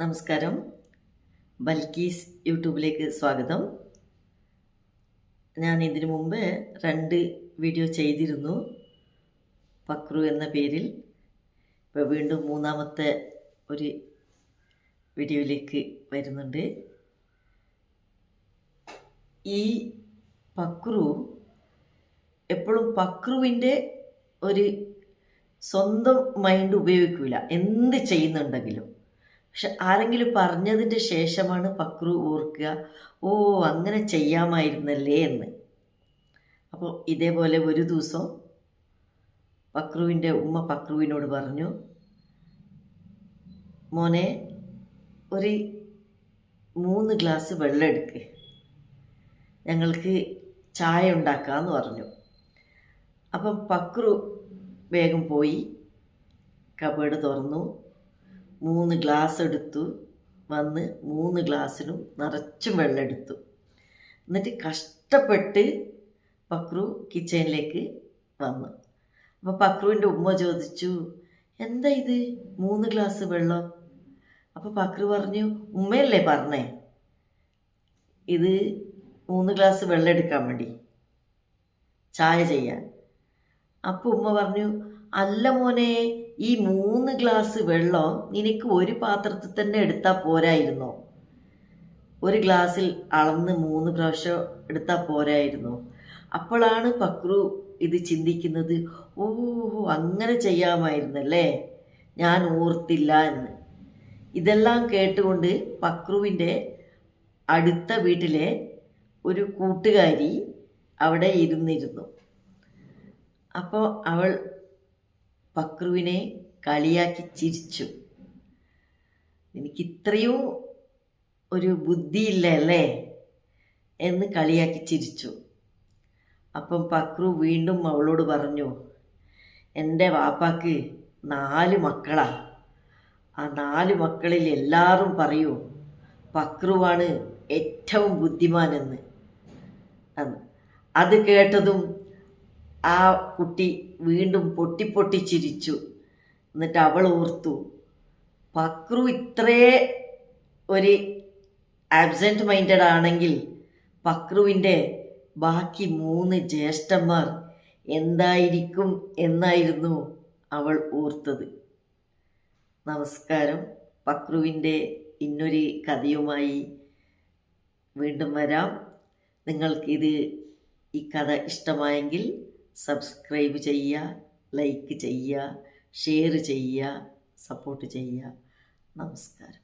നമസ്കാരം. ബൽക്കീസ് യൂട്യൂബിലേക്ക് സ്വാഗതം. ഞാൻ ഇതിനു മുമ്പ് 2 വീഡിയോ ചെയ്തിരുന്നു പക്രു എന്ന പേരിൽ. ഇപ്പോൾ വീണ്ടും 3ാമത്തെ ഒരു വീഡിയോയിലേക്ക് വരുന്നുണ്ട്. ഈ പക്രു എപ്പോഴും പക്രുവിൻ്റെ ഒരു സ്വന്തം മൈൻഡ് ഉപയോഗിക്കില്ല എന്ത് ചെയ്യുന്നുണ്ടെങ്കിലും. പക്ഷെ ആരെങ്കിലും പറഞ്ഞതിൻ്റെ ശേഷമാണ് പക്രു ഓർക്കുക, ഓ അങ്ങനെ ചെയ്യാമായിരുന്നല്ലേ എന്ന്. അപ്പോൾ ഇതേപോലെ ഒരു ദിവസം പക്രുവിൻ്റെ ഉമ്മ പക്രുവിനോട് പറഞ്ഞു, മോനെ ഒരു 3 ഗ്ലാസ് വെള്ളം എടുക്ക്, ഞങ്ങൾക്ക് ചായ ഉണ്ടാക്കാമെന്ന് പറഞ്ഞു. അപ്പം പക്രു വേഗം പോയി കബേർഡ് തുറന്നു, 3 ഗ്ലാസ് എടുത്തു, വന്ന് 3 ഗ്ലാസ്സിനും നിറച്ചും വെള്ളം എടുത്തു. എന്നിട്ട് കഷ്ടപ്പെട്ട് പക്രു കിച്ചണിലേക്ക് വന്നു. അപ്പോൾ പക്രുവിൻ്റെ ഉമ്മ ചോദിച്ചു, എന്താ ഇത് 3 ഗ്ലാസ് വെള്ളം? അപ്പോൾ പക്രു പറഞ്ഞു, ഉമ്മയല്ലേ പറഞ്ഞേ ഇത് 3 ഗ്ലാസ് വെള്ളം എടുക്കാൻ വേണ്ടി, ചായ ചെയ്യാൻ. അപ്പോൾ ഉമ്മ പറഞ്ഞു, അല്ല മോനെ, ഈ 3 ഗ്ലാസ് വെള്ളം നിനക്ക് ഒരു പാത്രത്തിൽ തന്നെ എടുത്താൽ പോരായിരുന്നോ? ഒരു ഗ്ലാസ്സിൽ അളന്ന് 3 പ്രാവശ്യം എടുത്താൽ പോരായിരുന്നോ? അപ്പോഴാണ് പക്രു ഇത് ചിന്തിക്കുന്നത്, ഓ അങ്ങനെ ചെയ്യാമായിരുന്നല്ലേ, ഞാൻ ഓർത്തില്ല എന്ന്. ഇതെല്ലാം കേട്ടുകൊണ്ട് പക്രുവിൻ്റെ അടുത്ത വീട്ടിലെ ഒരു കൂട്ടുകാരി അവിടെ ഇരുന്നിരുന്നു. അപ്പോൾ അവൾ പക്രുവിനെ കളിയാക്കി ചിരിച്ചു. എനിക്കിത്രയും ഒരു ബുദ്ധിയില്ല അല്ലേ എന്ന് കളിയാക്കി ചിരിച്ചു. അപ്പം പക്രു വീണ്ടും അവളോട് പറഞ്ഞു, എൻ്റെ വാപ്പാക്ക് 4 മക്കളാ. ആ 4 മക്കളിൽ എല്ലാവരും പറയൂ പക്രുവാണ് ഏറ്റവും ബുദ്ധിമാനെന്ന്. അത് കേട്ടതും ആ കുട്ടി വീണ്ടും പൊട്ടി ചിരിച്ചു. എന്നിട്ട് അവൾ ഓർത്തു, പക്രു ഇത്രേ ഒരു ആബ്സെൻറ്റ് മൈൻഡഡ് ആണെങ്കിൽ പക്രുവിൻ്റെ ബാക്കി 3 ജ്യേഷ്ഠന്മാർ എന്തായിരിക്കും എന്നായിരുന്നു അവൾ ഓർത്തത്. നമസ്കാരം. പക്രുവിൻ്റെ ഇന്നൊരു കഥയുമായി വീണ്ടും വരാം. നിങ്ങൾക്കിത് ഈ കഥ ഇഷ്ടമായെങ്കിൽ സബ്സ്ക്രൈബ് ചെയ്യുക, ലൈക്ക് ചെയ്യുക, ഷെയർ ചെയ്യുക, സപ്പോർട്ട് ചെയ്യുക. നമസ്കാരം.